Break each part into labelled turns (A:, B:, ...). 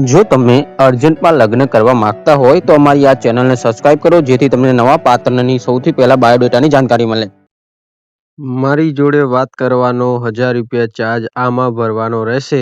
A: જો તમે અર્જન્ટમાં લગ્ન કરવા માંગતા હોય તો અમારી આ ચેનલને સબસ્ક્રાઇબ કરો, જેથી તમને નવા પાત્રની સૌથી પહેલા બાયોડેટાની જાણકારી મળે.
B: મારી જોડે વાત કરવાનો 1000 રૂપિયા ચાર્જ આમાં ભરવાનો રહેશે.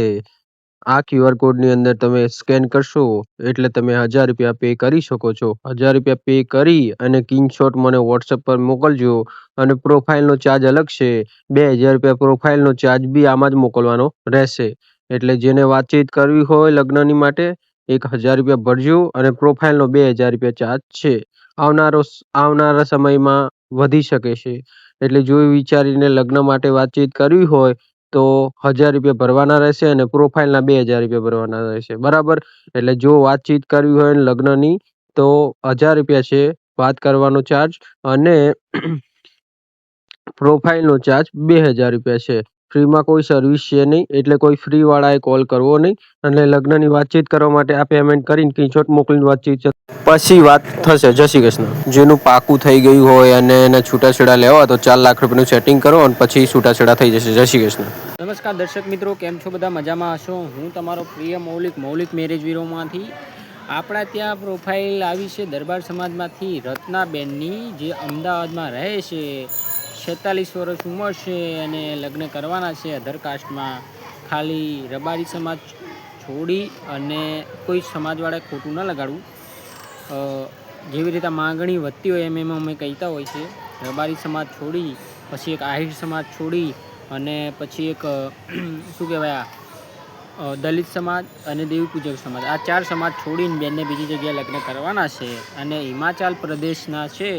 B: આ QR કોડની અંદર તમે સ્કેન કરશો એટલે તમે 1000 રૂપિયા પે કરી શકો છો. 1000 રૂપિયા પે કરી અને સ્ક્રીનશોટ મને WhatsApp પર મોકલજો. અને પ્રોફાઇલનો ચાર્જ અલગ છે. 2000 રૂપિયા પ્રોફાઇલનો ચાર્જ બી આમાં જ મોકલવાનો રહેશે. એટલે જેને વાતચીત કરવી હોય લગ્નની માટે 1000 રૂપિયા ભરજો અને પ્રોફાઇલનો 2000 રૂપિયા ચાર્જ છે. આવનારા સમયમાં વધી શકે છે. એટલે જોઈ વિચારીને લગ્ન માટે વાતચીત કરવી હોય તો 1000 રૂપિયા ભરવાના રહેશે અને પ્રોફાઇલના 2000 રૂપિયા ભરવાના રહેશે. બરાબર. એટલે જો વાતચીત કરવી હોય લગ્નની તો 1000 રૂપિયા છે વાત કરવાનો ચાર્જ, અને પ્રોફાઇલનો ચાર્જ 2000 રૂપિયા છે. ફ્રીમાં કોઈ સર્વિસ છે નહીં, એટલે કોઈ ફ્રી વાળાએ કોલ કરવો નહીં. અને લગ્નની વાતચીત કરવા માટે આ પેમેન્ટ કરીને સ્ક્રીનશોટ મોકલીને વાતચીત પછી વાત થશે. જય શ્રી કૃષ્ણ. જેનું પાકું થઈ ગયું હોય અને એને છૂટાછેડા લેવા તો 4 લાખ રૂપિયાનું સેટિંગ કરો અને પછી છૂટાછેડા થઈ જશે. જય શ્રી કૃષ્ણ.
C: નમસ્કાર દર્શક મિત્રો, કેમ છો બધા? મજામાં હશો? હું તમારો પ્રિય મૌલિક મેરેજ બ્યુરોમાંથી. આપણા ત્યાં પ્રોફાઇલ આવી છે દરબાર સમાજમાંથી રત્નાબેનની, જે અમદાવાદમાં રહે છે. 46 વર્ષ ઉંમર છે અને લગ્ન કરવાના છે અધર કાસ્ટમાં. ખાલી રબારી સમાજ છોડી અને કોઈ સમાજવાળાએ ખોટું ન લગાડવું. જેવી રીતે માંગણી વધતી હોય એમ અમે કહેતા હોય છે. રબારી સમાજ છોડી, પછી એક આહિર સમાજ છોડી, અને પછી એક શું કહેવાય દલિત સમાજ અને દેવી પૂજક સમાજ, આ 4 સમાજ છોડીને બેનને બીજી જગ્યાએ લગ્ન કરવાના છે. અને હિમાચલ પ્રદેશના છે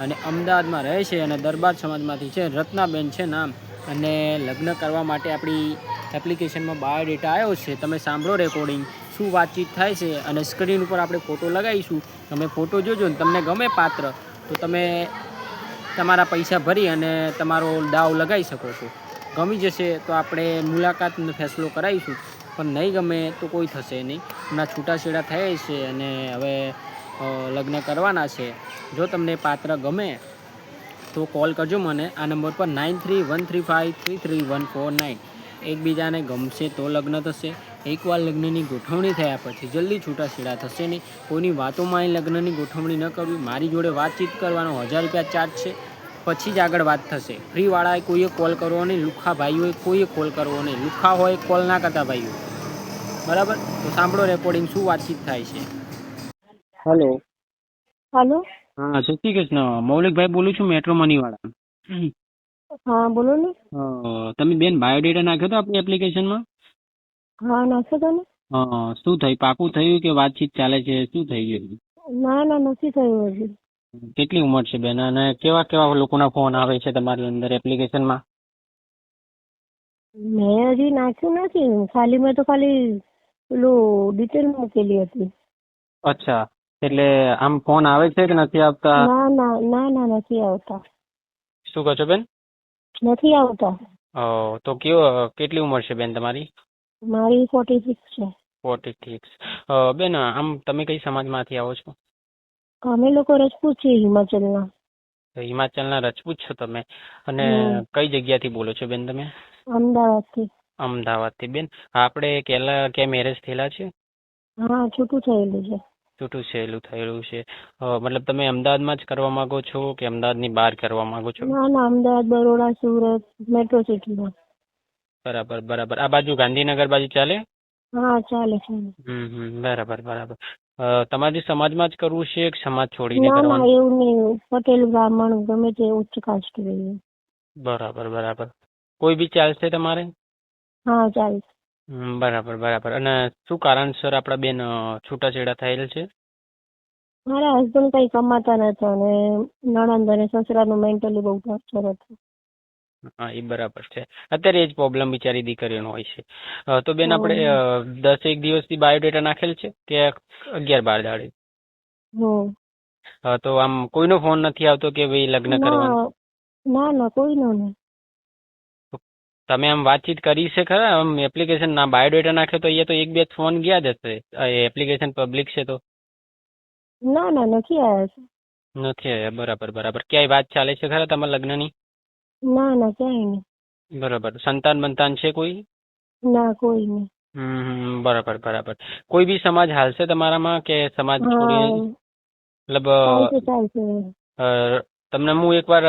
C: અને અમદાવાદમાં રહે છે અને દરબાર સમાજમાંથી છે. રત્નાબેન છે નામ. અને લગ્ન કરવા માટે આપણી એપ્લિકેશનમાં બાયોડેટા આવ્યો છે. તમે સાંભળો રેકોર્ડિંગ, શું વાતચીત થાય છે. અને સ્ક્રીન ઉપર આપણે ફોટો લગાવીશું. તમે ફોટો જોજો ને તમને ગમે પાત્ર તો તમે તમારા પૈસા ભરી અને તમારો દાવ લગાવી શકો છો. ગમી જશે તો આપણે મુલાકાતનો ફેસલો કરાવીશું, પણ નહીં ગમે તો કોઈ થશે નહીં. હમણાં છૂટાછેડા થયા છે અને હવે લગ્ન કરવાના છે. જો તમને પાત્ર ગમે તો કોલ કરજો મને આ નંબર પર 9313533149. એકબીજાને ગમશે તો લગ્ન થશે. એકવાર લગ્નની ગોઠવણી થયા પછી જલ્દી છૂટાછેડા થશે નહીં. કોઈની વાતોમાં લગ્નની ગોઠવણી ન કરવી. મારી જોડે વાતચીત કરવાનો 1000 રૂપિયા ચાર્જ છે, પછી જ આગળ વાત થશે. ફ્રીવાળાએ કોઈએ કોલ કરવો નહીં, લુખ્ખા ભાઈઓએ કોઈએ કોલ કરવો નહીં. લુખ્ખા હોય કોલ ના કરતા ભાઈઓ. બરાબર. તો સાંભળો રેકોર્ડિંગ, શું વાતચીત થાય છે. હલો.
D: હાલો.
C: હા, જય શ્રી કૃષ્ણ. મૌલિકભાઈ બોલું છું, મેટ્રો મની વાળા.
D: હા, બોલો ને.
C: તમે બેન બાયોડેટા નાખ્યો હતો આપણી એપ્લિકેશનમાં?
D: હા, નાખ્યો તો ને.
C: શું થયું? પાકું થયું કે વાતચીત ચાલે છે? શું થઈ ગયું?
D: ના ના, નથી થયું હજી.
C: કેટલી ઉંમર છે બેન, અને કેવા કેવા લોકોના ફોન આવે છે તમારી અંદર એપ્લિકેશનમાં?
D: મેં હજી નાખ્યું નથી. મેં તો ખાલી પેલું ડિટેલ મૂકેલી હતી.
C: અચ્છા, એટલે આમ ફોન આવે છે કે નથી આવતા?
D: ના ના ના ના, નથી આવતા.
C: શું કહો છો બેન?
D: નથી આવતા.
C: તો કેટલી ઉંમર છે બેન તમારી?
D: મારી 46 છે.
C: 46. બેન, આમ તમે કઈ સમાજમાંથી આવો છો?
D: અમે લોકો રજપૂત છીએ, હિમાચલના.
C: હિમાચલના રજપૂત છો તમે, અને કઈ જગ્યાથી બોલો છો બેન તમે?
D: અમદાવાદથી.
C: અમદાવાદથી. બેન, આપણે ક્યાં મેરેજ થયેલા છે?
D: હા, છૂટું થયેલું છે.
C: છૂટું થયેલું છે. મતલબ તમે અમદાવાદમાં જ કરવા માંગો છો કે અમદાવાદની બહાર કરવા માંગો છો?
D: ના ના, અમદાવાદ, બરોડા, સુરત, મેટ્રો સિટીમાં.
C: બરાબર બરાબર. આ બાજુ ગાંધીનગર બાજુ ચાલે?
D: હા, ચાલે ચાલે.
C: બરાબર બરાબર. તમારી સમાજમાં જ કરવું છે કે સમાજ છોડીને
D: ના ના,
C: કરવાનું?
D: એવું નહીં. પટેલ, બ્રાહ્મણ, ગમે તે ઉચ્ચ કાસ્ટ રહીએ.
C: બરાબર બરાબર. કોઈ બી ચાલશે તમારે?
D: હા, ચાલશે.
C: બરાબર બરાબર. અને શું કારણસર આપણા બેન છૂટાછેડા થયેલ છે?
D: મારા હસબન્ડ કઈ કમાતા નતા અને નણંદ અને સસરાનું મેન્ટલી બહુ ટોર્ચર હતું.
C: હા, એ બરાબર છે. અત્યારે એ જ પ્રોબ્લેમ બિચારી દીકરીઓનો હોય છે. તો બેન, આપણે 10 દિવસથી બાયોડેટા નાખેલ છે કે 11-12 દાડે? તો આમ કોઈનો ફોન નથી આવતો કે ભાઈ લગ્ન કરવાનું?
D: ના ના, કોઈનો નહીં.
C: તમે આમ વાતચીત કરી છે ખરા? આમ એપ્લિકેશન ના બાયોડેટા નાખ્યો તો અહીંયા તો 1-2 ફોન ગયા જ હશે. એપ્લિકેશન પબ્લિક છે તો?
D: ના ના, નથી આવ્યા છે.
C: નથી આવ્યા. બરાબર બરાબર. ક્યાંય વાત ચાલે છે ખરા તમારા લગ્નની?
D: ના ના, ક્યાંય નહીં.
C: બરાબર. સંતાન બંતાન છે કોઈ?
D: ના, કોઈ નહીં.
C: બરાબર બરાબર. કોઈ બી સમાજ હાલશે તમારામાં કે સમાજ
D: હા
C: છોડીને મતલબ
D: ચાલશે.
C: તમને હું એકવાર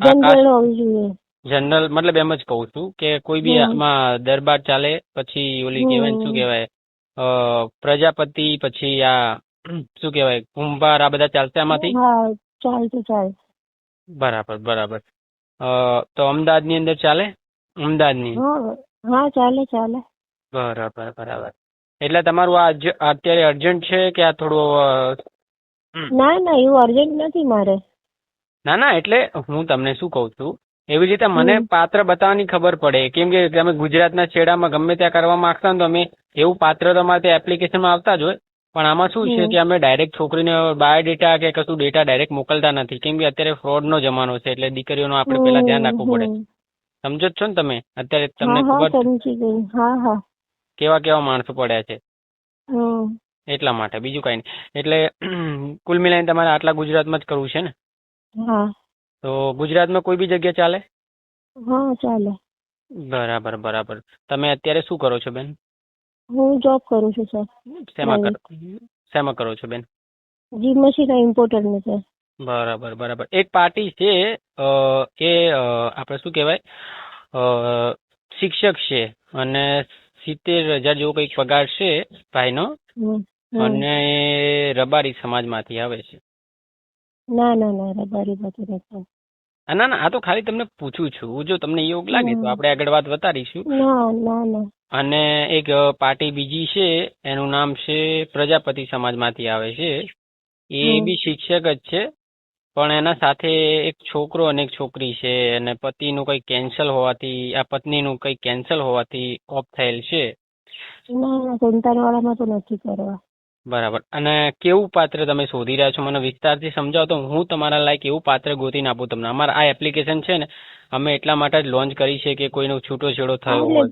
D: જનરલ હોવી જોઈએ.
C: જનરલ મતલબ એમ જ કહું છું કે કોઈ બી આમાં દરબાર ચાલે પછી ઓલી કહેવાય ને શું કહેવાય પ્રજાપતિ પછી આ શું કહેવાય કુંભાર આ બધા ચાલશે આમાંથી?
D: હા ચાલશે.
C: બરાબર બરાબર. તો અમદાવાદની અંદર ચાલે? અમદાવાદની?
D: હા ચાલે.
C: બરાબર બરાબર. એટલે તમારું આ અત્યારે અર્જન્ટ છે કે આ થોડું
D: ના એવું અર્જન્ટ નથી મારે.
C: ના ના એટલે હું તમને શું કહું છું એવી રીતે મને પાત્ર બતાવવાની ખબર પડે કેમ કે તમે ગુજરાતના છેડામાં ગમે ત્યાં કરવા માંગતા તો અમે એવું પાત્ર તમારે ત્યાં એપ્લિકેશનમાં આવતા જ હોય પણ આમાં શું છે કે અમે ડાયરેક્ટ છોકરીને બાયોડેટા કે કશું ડેટા ડાયરેક્ટ મોકલતા નથી કેમ કે અત્યારે ફ્રોડનો જમાનો છે એટલે દીકરીઓનો આપણે પહેલા ધ્યાન રાખવું પડે. સમજો જ છો ને તમે? અત્યારે તમને ખબર
D: છે
C: કેવા માણસો પડ્યા છે એટલા માટે બીજું કઈ નહીં. એટલે કુલ મિલાઈને તમારે આટલા ગુજરાતમાં જ કરવું છે ને?
D: હા. તો
C: ગુજરાતમાં કોઈ બી જગ્યા ચાલે?
D: હા ચાલે.
C: બરાબર. તમે અત્યારે શું કરો છો બેન?
D: હું જોબ કરું છું સર.
C: શેમાં કરો છો બેન?
D: જી મશીન ઇમ્પોર્ટર છે.
C: બરાબર. એક પાર્ટી છે એ આપણે શું કહેવાય શિક્ષક છે અને 70,000 જેવો કંઈક પગાર છે ભાઈનો અને એ રબારી સમાજમાંથી આવે છે.
D: ના રબારી નથી.
C: ના આ તો ખાલી તમને પૂછું છું જો તમને યોગ લાગે તો આપણે આગળ વાત વધારીશું.
D: ના.
C: અને એક પાર્ટી બીજી છે એનું નામ છે પ્રજાપતિ સમાજમાંથી આવે છે એ બી શિક્ષક જ છે પણ એના સાથે એક છોકરો અને એક છોકરી છે અને પતિનું કંઈક કેન્સલ હોવાથી આ પત્નીનું કંઈક કેન્સલ હોવાથી ઓફ થયેલ છે.
D: ના સંતાનવાળામાં તો નથી કરવા.
C: બરાબર. અને કેવું પાત્ર તમે શોધી રહ્યા છો મને વિસ્તારથી સમજાવો તો હું તમારા લાયક એવું પાત્ર ગોતીને આપું તમને. અમારા આ એપ્લિકેશન છે ને અમે એટલા માટે જ લોન્ચ કરી છે કે કોઈનો છૂટો થયો હોય.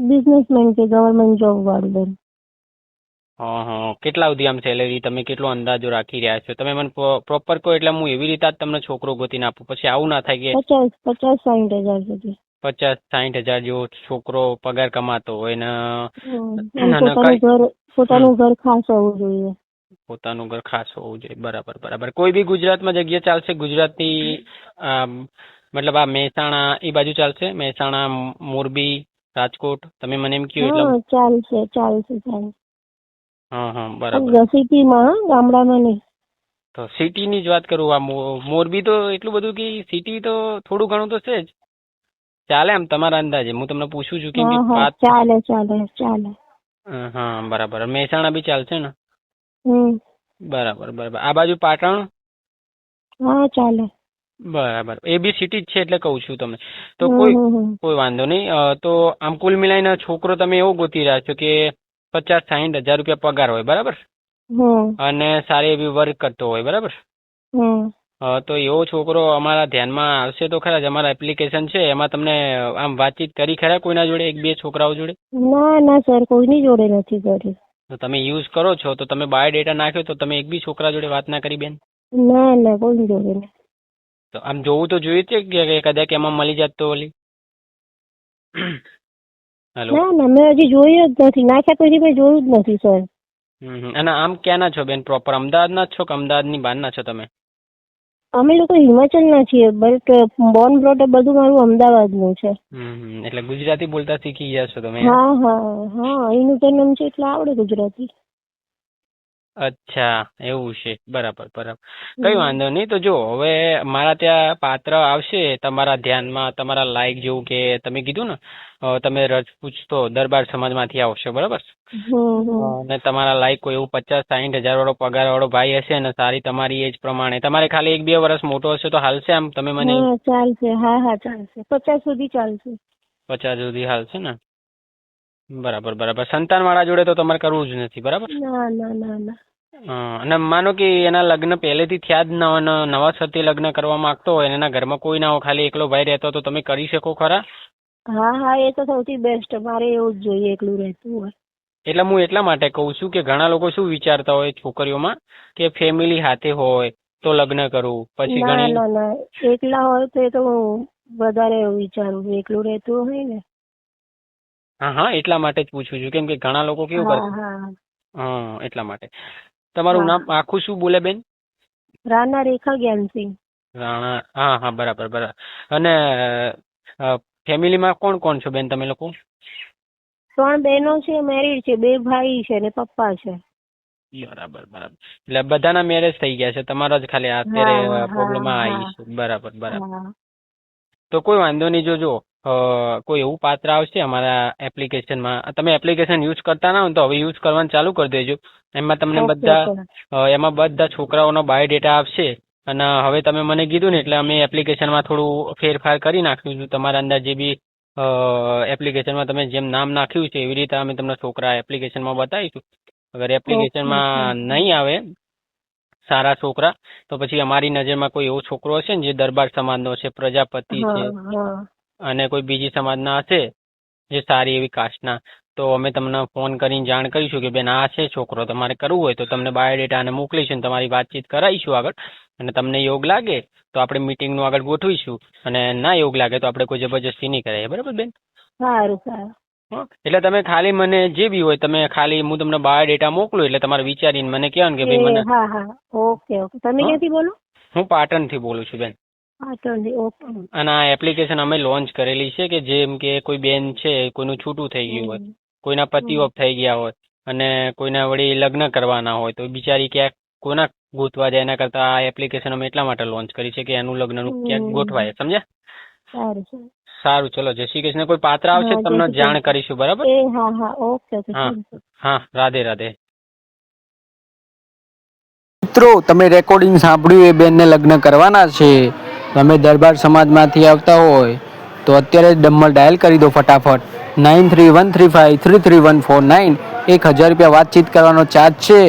D: બિઝનેસમેન કે ગવર્મેન્ટ જોબ વાળું.
C: કેટલા સુધી આમ સેલેરી તમે કેટલો અંદાજો રાખી રહ્યા છો? તમે મને પ્રોપર કહો એટલે હું એવી રીતે જ તમને છોકરો ગોતીને આપું પછી આવું ના થાય કે
D: 50-60 હજાર સુધી.
C: 50-60 હજાર જેવો છોકરો પગાર કમાતો હોય ને
D: પોતાનું ઘર ખાસ હોવું જોઈએ.
C: પોતાનું ઘર ખાસ હોવું જોઈએ. બરાબર. કોઈ બી ગુજરાતમાં જગ્યા ચાલશે? ગુજરાતની મતલબ આ મહેસાણા એ બાજુ ચાલશે? મહેસાણા, મોરબી, રાજકોટ તમે મને એમ કહો એટલે
D: ચાલશે.
C: બરાબર.
D: સિટીમાં ગામડામાં નહીં.
C: તો સિટીની જ વાત કરું આ મોરબી તો એટલું બધું કે સિટી તો થોડું ઘણું તો છે જ ચાલે આમ તમારા અંદાજે હું તમને પૂછું છું કેમ કે
D: ચાલે.
C: બરાબર. મહેસાણા બી ચાલશે ને? બરાબર. આ બાજુ પાટણ?
D: હા ચાલે.
C: બરાબર. એ બી સિટી જ છે એટલે કહું છું તમને. તો કોઈ વાંધો નહીં. તો આમ કુલ મિલાઈને છોકરો તમે એવો ગોતી રહ્યા છો કે 50-60 હજાર રૂપિયા પગાર હોય બરાબર અને સારી એવી વર્ક કરતો હોય બરાબર. તો એવો છોકરો અમારા ધ્યાનમાં આવશે તો ખરા જ. અમારા એપ્લિકેશન છે એમાં તમને આમ વાતચીત કરી ખરા કોઈના જોડે 1-2 છોકરાઓ જોડે?
D: ના સર કોઈની જોડે નથી કરી.
C: તો તમે યુઝ કરો છો તો તમે બાયોડેટા નાખ્યો તો તમે 1-2 છોકરા જોડે વાત ના કરી બેન?
D: ના કોઈ જોડે નહીં.
C: તો આમ જોવું તો જોઈએ છે કે કદાચ એમાં મળી જાત તો ઓલી. હેલો.
D: ના મેં હજી જોયું જ નથી. નાખ્યા પછી મેં જોયું જ નથી સર.
C: અને આમ ક્યાંના છો બેન? પ્રોપર અમદાવાદના જ છો કે અમદાવાદની બહારના છો તમે?
D: અમે લોકો હિમાચલના છીએ બટ બોર્ન બ્રોટઅપ બધું મારું અમદાવાદનું છે.
C: એટલે ગુજરાતી બોલતા શીખી ગયા છો તમે?
D: હા એનું તો નામ છે એટલે આવડે ગુજરાતી.
C: અચ્છા એવું છે. બરાબર. કઈ વાંધો નહીં. તો જો હવે મારા ત્યાં પાત્ર આવશે તમારા ધ્યાનમાં તમારા લાયક જેવું કે તમે કીધું ને તમે રજપૂત તો દરબાર સમાજમાંથી આવશો બરાબર અને તમારા લાયક કોઈ એવું 50-60 હજાર વાળો પગાર વાળો ભાઈ હશે ને સારી તમારી એજ પ્રમાણે તમારે ખાલી 1-2 વર્ષ મોટો હશે તો હાલશે આમ તમે મને?
D: ચાલશે. હા ચાલશે. 50 સુધી ચાલશે.
C: 50 સુધી હાલશે ને? બરાબર. સંતાન વાળા જોડે તો તમારે કરવું જ નથી બરાબર?
D: ના.
C: અને માનો કે એના લગ્ન પહેલેથી થયા જ ન હોય નવા સતી લગ્ન કરવા માંગતો હોય એના ઘરમાં કોઈ ના હોય ખાલી એકલો ભાઈ રહેતો તો તમે કરી શકો ખરા?
D: હા એ તો સૌથી બેસ્ટ. મારે એવું જ જોઈએ એકલું રહેતું હોય.
C: એટલે હું એટલા માટે કહું છું કે ઘણા લોકો શું વિચારતા હોય છોકરીઓમાં કે ફેમિલી હાથે હોય તો લગ્ન કરવું પછી
D: ના એકલા હોય તો એ તો હું વધારે એવું વિચારું એકલું રહેતું હોય ને.
C: હા હા, એટલા માટે જ પૂછું છું, કેમ કે ઘણા લોકો કેવું કરે.
D: હા હા
C: હા, એટલા માટે. તમારું
D: હા.
C: નામ આખું શું બોલે બેન?
D: રાણા રેખા જ્ઞાનસિંહ.
C: રાણા. હા હા, બરાબર બરાબર. અને ફેમિલીમાં કોણ કોણ છો બેન તમે લોકો?
D: 3 બહેનો છે, મેરીડ છે, 2 ભાઈ છે ને પપ્પા છે.
C: બરાબર બરાબર. એટલે બધાના મેરેજ થઈ ગયા છે, તમારો જ ખાલી અત્યારે
D: હા
C: પ્રોબ્લેમ
D: હા
C: આવી
D: હા
C: છે. બરાબર બરાબર.
D: હા.
C: તો કોઈ વાંધો નહીં, જોજો કોઈ એવું પાત્ર આવશે અમારા એપ્લિકેશનમાં. તમે એપ્લિકેશન યુઝ કરતા ના હોય તો હવે યુઝ કરવાનું ચાલુ કરી દેજો. એમાં તમને
D: ઓકે ઓકે.
C: એમાં બધા છોકરાઓનો બાયોડેટા આવશે. અને હવે તમે મને કીધું ને એટલે અમે એપ્લિકેશનમાં થોડું ફેરફાર કરી નાખ્યું છે. તમારા અંદર જે બી એપ્લિકેશનમાં તમે જેમ નામ નાખ્યું છે એવી રીતે અમે તમને છોકરા એપ્લિકેશનમાં બતાવીશું. અગર
D: ઓકે ઓકે.
C: એપ્લિકેશનમાં નહીં આવે સારા છોકરા, તો પછી અમારી નજરમાં કોઈ એવો છોકરો હશે ને જે દરબાર સમાજનો છે, પ્રજાપતિ છે,
D: હા હા.
C: અને કોઈ બીજી સમાજના હશે જે સારી એવી કાસ્ટના, તો અમે તમને ફોન કરીને જાણ કરીશું કે બેન આ છે છોકરો, તમારે કરવું હોય તો તમને બાયોડેટા અને મોકલીશું, તમારી વાતચીત કરાવીશું આગળ. અને તમને યોગ લાગે તો આપણે મીટિંગનું આગળ ગોઠવીશું, અને ના યોગ લાગે તો આપણે કોઈ જબરજસ્તી નહીં કરાય. બરાબર બેન?
D: સારું સારું.
C: હં? એટલે તમે ખાલી મને જે બી હોય તમે ખાલી હું તમને બાયોડેટા મોકલું એટલે તમારે વિચારીને મને કહેવાનું કે ભાઈ મને.
D: હા હા. Okay okay. તમે
C: હં?
D: ક્યાંથી બોલો?
C: હું પાટણથી બોલું છું બેન.
D: પાટણથી. ઓકે.
C: અને આ એપ્લિકેશન અમે લોન્ચ કરેલી છે કે જેમ કે કોઈ બેન છે, કોઈનું છૂટું થઈ ગયું હોય, કોઈના પતિ ઓફ થઈ ગયા હોય, અને કોઈના વળી લગ્ન કરવાના હોય, તો બિચારી ક્યાંક કોના ગોતવા જાય, એના કરતાં આ એપ્લિકેશન અમે એટલા માટે લોન્ચ કરી છે કે એનું લગ્નનું ક્યાંક ગોઠવાય. સમજ્યા?
D: સારું સારું.
C: સારું, ચલો, જય શ્રી કૃષ્ણ. કોઈ પાત્ર આવશે
D: હા,
C: તો
D: જય
C: તમને
D: શ્રી
C: જાણ
D: કૃષ્ણ.
C: કરીશું. બરાબર?
D: હા હા. Okay okay.
C: હા
D: સારું.
C: હા, રાધે રાધે.
A: મિત્રો, તમે રેકોર્ડિંગ સાંભળ્યું એ બેનને લગ્ન કરવાના છે. તમે દરબાર સમાજમાંથી આવતા હોય તો અત્યારે જ નંબર ડાયલ કરી દો ફટાફટ. 9313533149. 1000 રૂપિયા વાતચીત કરવાનો ચાર્જ છે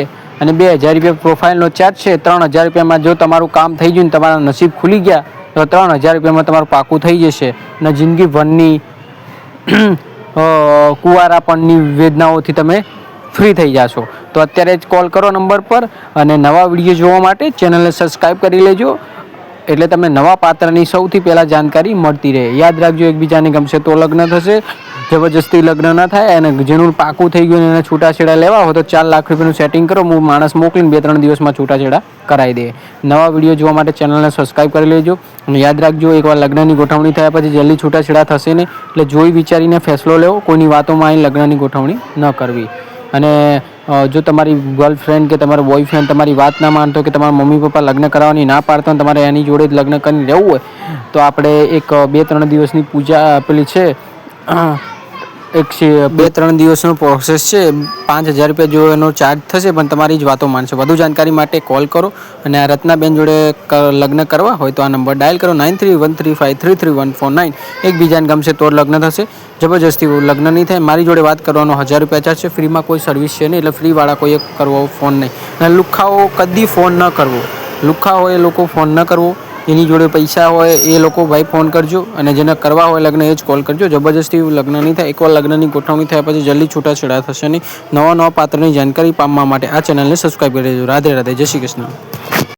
A: અને 2000 રૂપિયા પ્રોફાઇલનો ચાર્જ છે. 3000 રૂપિયામાં જો તમારું કામ થઈ ગયું ને તમારા નસીબ ખુલી ગયા તો 3000 રૂપિયામાં તમારું પાકું થઈ જશે. અને જિંદગીભરની કુંવારાપણની વેદનાઓથી તમે ફ્રી થઈ જશો. તો અત્યારે જ કોલ કરો નંબર પર, અને નવા વિડીયો જોવા માટે ચેનલને સબસ્ક્રાઈબ કરી લેજો, એટલે તમને નવા પાત્રની સૌથી પહેલાં જાણકારી મળતી રહે. યાદ રાખજો, એકબીજાને ગમશે તો લગ્ન થશે, જબરજસ્તી લગ્ન ના થાય. અને જેનું પાકું થઈ ગયું એને છૂટાછેડા લેવા હોય તો 4 લાખ રૂપિયાનું સેટિંગ કરો, હું માણસ મોકલીને 2-3 દિવસમાં છૂટાછેડા કરાવી દે. નવા વિડીયો જોવા માટે ચેનલને સબસ્ક્રાઈબ કરી લેજો. અને યાદ રાખજો, એકવાર લગ્નની ગોઠવણી થયા પછી જલ્દી છૂટાછેડા થશે નહીં, એટલે જોઈ વિચારીને ફેસલો લેવો. કોઈની વાતોમાં અહીં લગ્નની ગોઠવણી ન કરવી. અને જો તમારી ગર્લફ્રેન્ડ કે તમારો બોયફ્રેન્ડ તમારી વાત ના માનતો, કે તમારા મમ્મી પપ્પા લગ્ન કરાવવાની ના પાડતો અને તમારે એની જોડે જ લગ્ન કરીને રહેવું હોય, તો આપણે એક 2-3 દિવસની પૂજા આપેલી છે. એક 2-3 દિવસનો પ્રોસેસ છે. 5000 રૂપિયા જો એનો ચાર્જ થશે, પણ તમારી જ વાતો માનશે. વધુ જાણકારી માટે કોલ કરો. અને આ રત્નાબેન જોડે લગ્ન કરવા હોય તો આ નંબર ડાયલ કરો, 9313533149. એકબીજાને ગમશે તો લગ્ન થશે, જબરજસ્તી લગ્ન નહીં થાય. મારી જોડે વાત કરવાનો 1000 રૂપિયા ચાર્જ છે. ફ્રીમાં કોઈ સર્વિસ છે નહીં, એટલે ફ્રીવાળા કોઈએ કરવો ફોન નહીં. અને લુખ્ખાઓ કદી ફોન ન કરવો. લુખ્ખા હોય એ લોકો ફોન ન કરવો. એની જોડે પૈસા હોય એ લોકો ભાઈ ફોન કરજો, અને જેને કરવા હોય લગ્ન એ જ કોલ કરજો. જબરજસ્તી લગ્ન નહીં થાય. એકવાર લગ્નની ગોઠવણી થયા પછી જલ્દી છૂટાછેડા થશે નહીં. નવા પાત્રની જાણકારી પામવા માટે આ ચેનલને સબસ્ક્રાઈબ કરી દેજો. રાધે રાધે. જય શ્રી કૃષ્ણ.